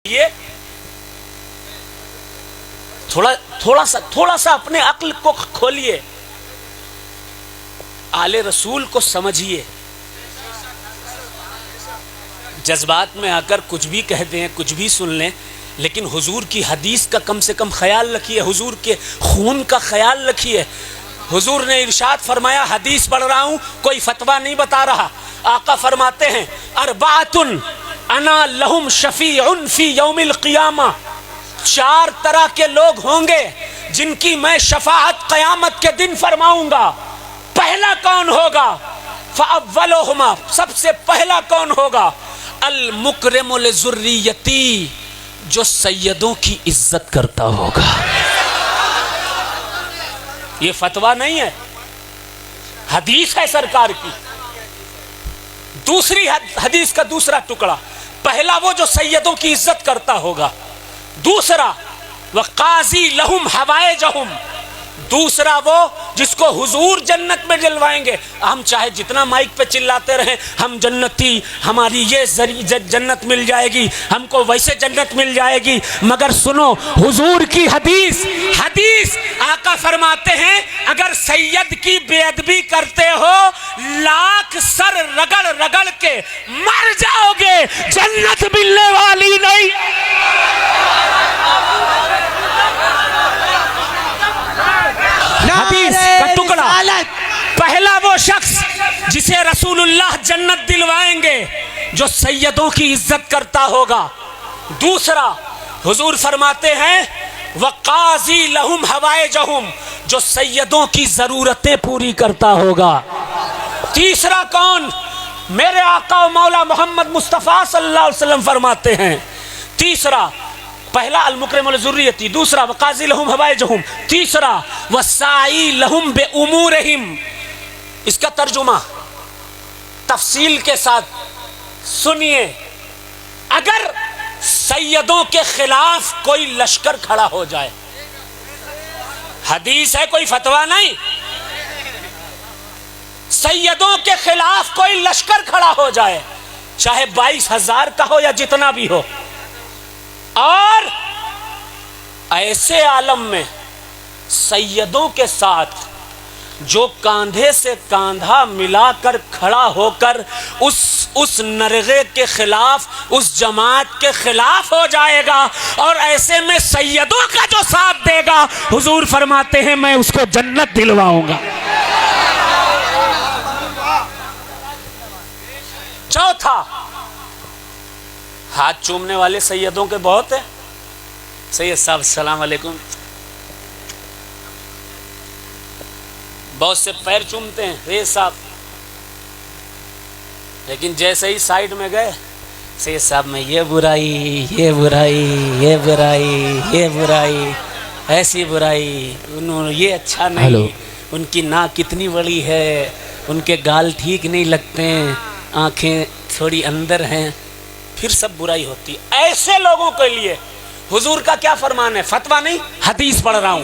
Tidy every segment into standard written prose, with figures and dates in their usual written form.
یہ تھوڑا سا اپنے عقل کو کھولیے، آل رسول کو سمجھیے۔ جذبات میں آ کر کچھ بھی کہہ دیں، کچھ بھی سن لیں، لیکن حضور کی حدیث کا کم سے کم خیال رکھیے، حضور کے خون کا خیال رکھیے۔ حضور نے ارشاد فرمایا، حدیث پڑھ رہا ہوں، کوئی فتویٰ نہیں بتا رہا۔ آقا فرماتے ہیں، اربعۃ انا لہم شفیع فی یوم القیامہ، 4 طرح کے لوگ ہوں گے جن کی میں شفاعت قیامت کے دن فرماؤں گا۔ پہلا کون ہوگا؟ فاولہما، سب سے پہلا کون ہوگا؟ المکرم لذریتی، جو سیدوں کی عزت کرتا ہوگا۔ یہ فتویٰ نہیں ہے، حدیث ہے سرکار کی۔ دوسری حدیث کا دوسرا ٹکڑا، پہلا وہ جو سیدوں کی عزت کرتا ہوگا، دوسرا وقاضی لہم حوائجہم، دوسرا وہ جس کو حضور جنت میں جلوائیں گے۔ ہم چاہے جتنا مائک پہ چلاتے رہیں ہم جنتی، ہماری یہ جنت مل جائے گی، ہم کو ویسے جنت مل جائے گی، مگر سنو حضور کی حدیث آقا فرماتے ہیں، اگر سید کی بے ادبی کرتے ہو 1,00,000 سر رگڑ کے مر جاؤ گے، جنت ملنے والی نہیں۔ حدیث کا ٹکڑا، پہلا وہ شخص جسے رسول اللہ جنت دلوائیں گے جو سیدوں کی عزت کرتا ہوگا۔ دوسرا حضور فرماتے ہیں، وقاضی لہم حوائجہم، جو سیدوں کی ضرورتیں پوری کرتا ہوگا۔ تیسرا کون؟ میرے آقا و مولا محمد مصطفیٰ صلی اللہ علیہ وسلم فرماتے ہیں، تیسرا، پہلا المکرم لذریتی، دوسرا وقاضی لہم حوائجہم، تیسرا وسائی لہم بامورہم۔ اس کا ترجمہ تفصیل کے ساتھ سنیے۔ اگر سیدوں کے خلاف کوئی لشکر کھڑا ہو جائے، حدیث ہے کوئی فتویٰ نہیں، سیدوں کے خلاف کوئی لشکر کھڑا ہو جائے، چاہے 22,000 کا ہو یا جتنا بھی ہو، اور ایسے عالم میں سیدوں کے ساتھ جو کاندھے سے کاندھا ملا کر کھڑا ہو کر اس نرغے کے خلاف، اس جماعت کے خلاف ہو جائے گا، اور ایسے میں سیدوں کا جو ساتھ دے گا، حضور فرماتے ہیں میں اس کو جنت دلواؤں گا۔ چوتھا، ہاتھ چومنے والے سیدوں کے بہت ہیں۔ سید صاحب السلام علیکم، بہت سے پیر چومتے ہیں سید صاحب، لیکن جیسے ہی سائیڈ میں گئے، سید صاحب میں یہ برائی، یہ برائی، یہ برائی، یہ برائی، ایسی برائی، انہوں یہ اچھا نہیں، ان کی ناک کتنی بڑی ہے، ان کے گال ٹھیک نہیں لگتے، آنکھیں تھوڑی اندر ہیں، پھر سب برائی ہوتی۔ ایسے لوگوں کے لیے حضور کا کیا فرمان ہے؟ فتویٰ نہیں، حدیث پڑھ رہا ہوں۔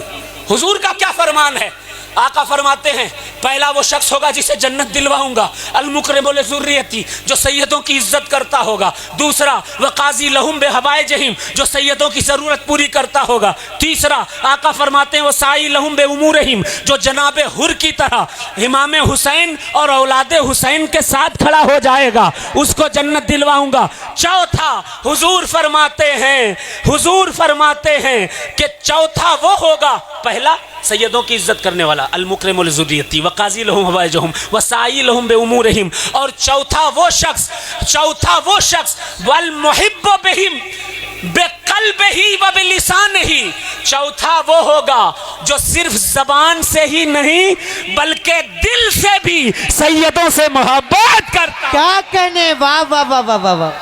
حضور کا کیا فرمان ہے؟ آقا فرماتے ہیں، پہلا وہ شخص ہوگا جسے جنت دلواؤں گا، المکرم لذریتی، جو سیدوں کی عزت کرتا ہوگا۔ دوسرا وقاضی لہم بحوائجہم، جو سیدوں کی ضرورت پوری کرتا ہوگا۔ تیسرا آقا فرماتے ہیں، وسائی لہم بامورہم، جو جناب حر کی طرح امام حسین اور اولاد حسین کے ساتھ کھڑا ہو جائے گا، اس کو جنت دلواؤں گا۔ چوتھا حضور فرماتے ہیں کہ چوتھا وہ ہوگا، پہلا سیدوں کی عزت کرنے والا المکرم لذریتی، وقاضی لہم حوائجہم، وسائی لہم بامورہم، اور چوتھا وہ شخص والمحب بہم بقلبہ وبلسانہ، چوتھا وہ ہوگا جو صرف زبان سے ہی نہیں بلکہ دل سے بھی سیدوں سے محبت کرتا۔ کیا کہنے، واہ واہ واہ واہ واہ واہ۔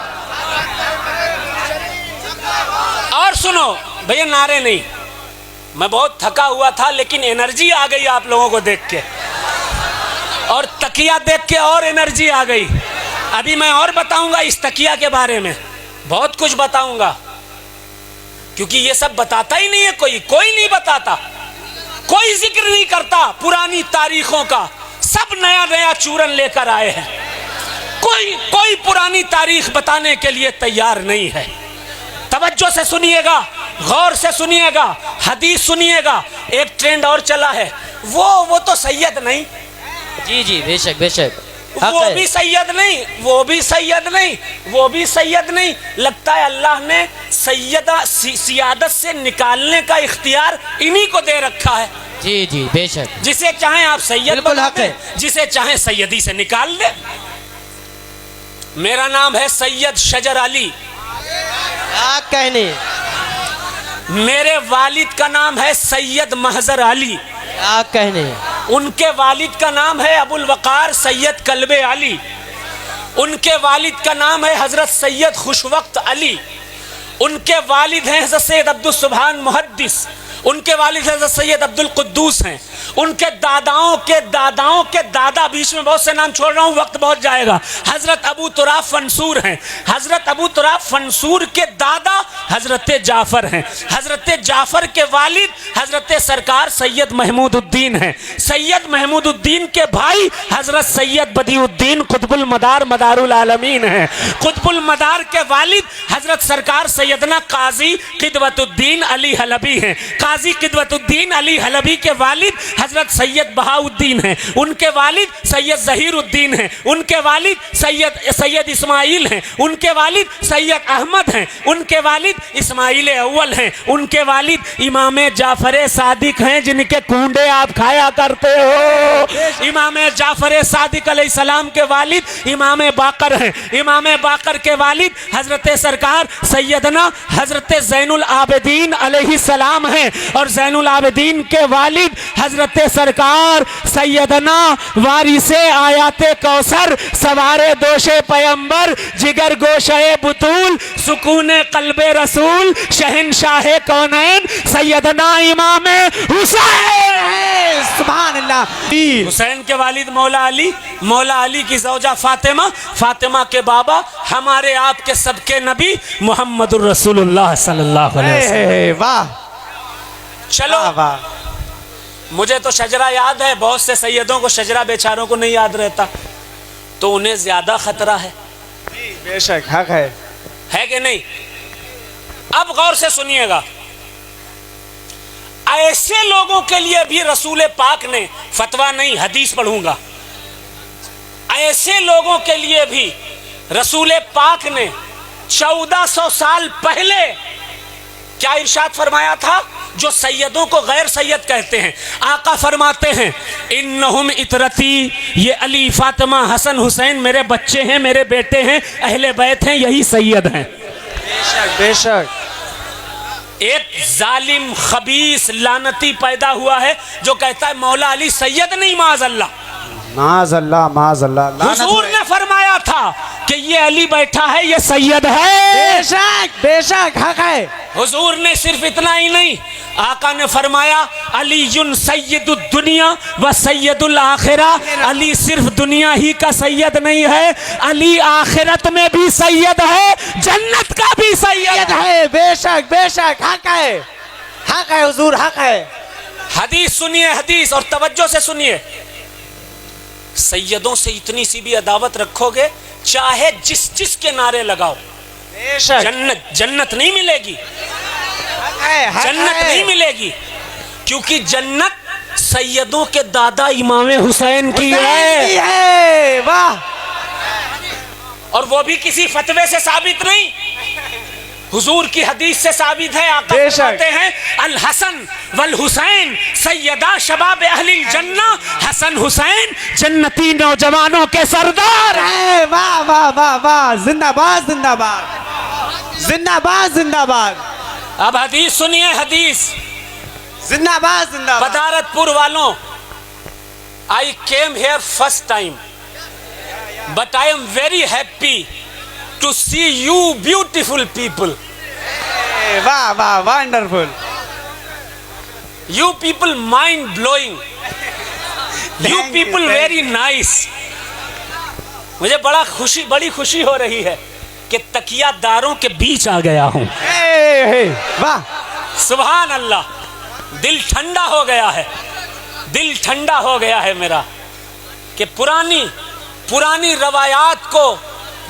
اور سنو بھیا، نعرے نہیں، میں بہت تھکا ہوا تھا لیکن انرجی آ گئی آپ لوگوں کو دیکھ کے، اور تکیہ دیکھ کے اور انرجی آ گئی۔ ابھی میں اور بتاؤں گا اس تکیہ کے بارے میں، بہت کچھ بتاؤں گا، کیونکہ یہ سب بتاتا ہی نہیں ہے، کوئی نہیں بتاتا، کوئی ذکر نہیں کرتا پرانی تاریخوں کا، سب نیا چورن لے کر آئے ہیں، کوئی پرانی تاریخ بتانے کے لیے تیار نہیں ہے۔ توجہ سے سنیے گا, غور سے سنیے گا, حدیث سنیے گا. ایک ٹرینڈ اور چلا ہے, وہ تو سید نہیں, جی جی بے شک بے شک, وہ بھی سید نہیں, وہ بھی سید نہیں, وہ بھی سید نہیں. لگتا ہے اللہ نے سیادت سے نکالنے کا اختیار انہی کو دے رکھا ہے. جی جی بے شک, جسے چاہیں آپ سید بالکل بنا حق دیں, ہے. جسے چاہیں سیدی سے نکال دیں. میرا نام ہے سید شجر علی, کیا کہنے, میرے والد کا نام ہے سید محضر علی, کیا کہنے, ان کے والد کا نام ہے ابو الوقار سید کلب علی, ان کے والد کا نام ہے حضرت سید خوشوقت علی, ان کے والد ہیں حضرت سید عبد السبحان محدث, ان کے والد حضرت سید عبد القدوس ہیں, ان کے داداؤں کے دادا, بیچ میں بہت سے نام چھوڑ رہا ہوں, وقت بہت جائے گا, حضرت ابو تراب فنسور ہیں, حضرت ابو تراب فنسور کے دادا حضرت جعفر ہیں, حضرت جعفر کے والد حضرت سرکار سید محمود الدین ہیں, سید محمود الدین کے بھائی حضرت سید بدیع الدین قطب المدار مدار العالمین ہیں, قطب المدار کے والد حضرت سرکار سیدنا قاضی قدوت الدین علی حلبی ہیں, قاضی قدوت الدین علی حلبی کے والد حضرت سید بہاء الدین ہیں, ان کے والد سید ظہیر الدین ہیں, ان کے والد سید اسماعیل ہیں, ان کے والد سید احمد ہیں, ان کے والد اسماعیل اول ہیں, ان کے والد امام جعفر صادق ہیں جن کے کونڈے آپ کھایا کرتے ہو. امام جعفر صادق علیہ السلام کے والد امام باقر ہیں, امام باقر کے والد حضرت سرکار سیدنا حضرت زین العابدین علیہ السلام ہیں, اور زین العابدین کے والد حضرت سرکار سیدنا وارث آیات کوثر سوار دوش پیمبر جگر گوشہ بطول سکون قلب رسول شہنشاہ کونین سیدنا امام حسین. سبحان اللہ. حسین کے والد مولا علی, مولا علی کی زوجہ فاطمہ, فاطمہ کے بابا ہمارے آپ کے سب کے نبی محمد الرسول اللہ صلی اللہ علیہ وسلم. واہ, چلو واہ, مجھے تو شجرہ یاد ہے, بہت سے سیدوں کو شجرہ بیچاروں کو نہیں یاد رہتا, تو انہیں زیادہ خطرہ ہے. بے شک حق ہے کہ نہیں؟ اب غور سے سنیے گا, ایسے لوگوں کے لیے بھی رسول پاک نے فتویٰ نہیں, حدیث پڑھوں گا, ایسے لوگوں کے لیے بھی رسول پاک نے 1400 سال پہلے کیا ارشاد فرمایا تھا؟ جو سیدوں کو غیر سید کہتے ہیں, آقا فرماتے ہیں انہم اطرتی, یہ علی فاطمہ حسن حسین میرے بچے ہیں, میرے بیٹے ہیں, اہل بیت ہیں, یہی سید ہیں. بے شک بے شک. ایک ظالم خبیث لعنتی پیدا ہوا ہے جو کہتا ہے مولا علی سید نہیں, معاذ اللہ, معاذ اللہ, معاذ اللہ. حضور نے فرمایا تھا کہ یہ علی بیٹھا ہے, یہ سید ہے. بے شک بے شک حق ہے. حضور نے صرف اتنا ہی نہیں, آقا نے فرمایا علی سید الدنیا و سید الآخرہ, علی صرف دنیا ہی کا سید نہیں ہے, علی آخرت میں بھی سید ہے, جنت کا بھی سید ہے. بے شک بے شک حق ہے, حق ہے حضور, حق ہے. حدیث سنیے, حدیث, اور توجہ سے سنیے. سیدوں سے اتنی سی بھی عداوت رکھو گے, چاہے جس کے نعرے لگاؤ, بے شک جنت نہیں ملے گی, جنت نہیں ملے گی, کیونکہ جنت سیدوں کے دادا امام حسین کی ہے. واہ, اور وہ بھی کسی فتوے سے ثابت نہیں, حضور کی حدیث سے ثابت ہے. آقا فرماتے ہیں الحسن والحسین سیدہ شباب اہل الجنہ, حسن حسین جنتی نوجوانوں کے سردار ہیں. واہ واہ واہ واہ, زندہ باد زندہ باد, زندہ باد زندہ باد. اب حدیث سنیے, حدیث. زندہ باد زندہ باد. بدارت پور والوں, I came here first time, but I am very happy to see you beautiful people. واہ واہ, wonderful. You people mind blowing. You people very nice. مجھے بڑی خوشی ہو رہی ہے کہ تکیہ داروں کے بیچ آ گیا ہوں. واہ, سبحان اللہ, دل ٹھنڈا ہو گیا ہے, دل ٹھنڈا ہو گیا ہے میرا, کہ پرانی روایات کو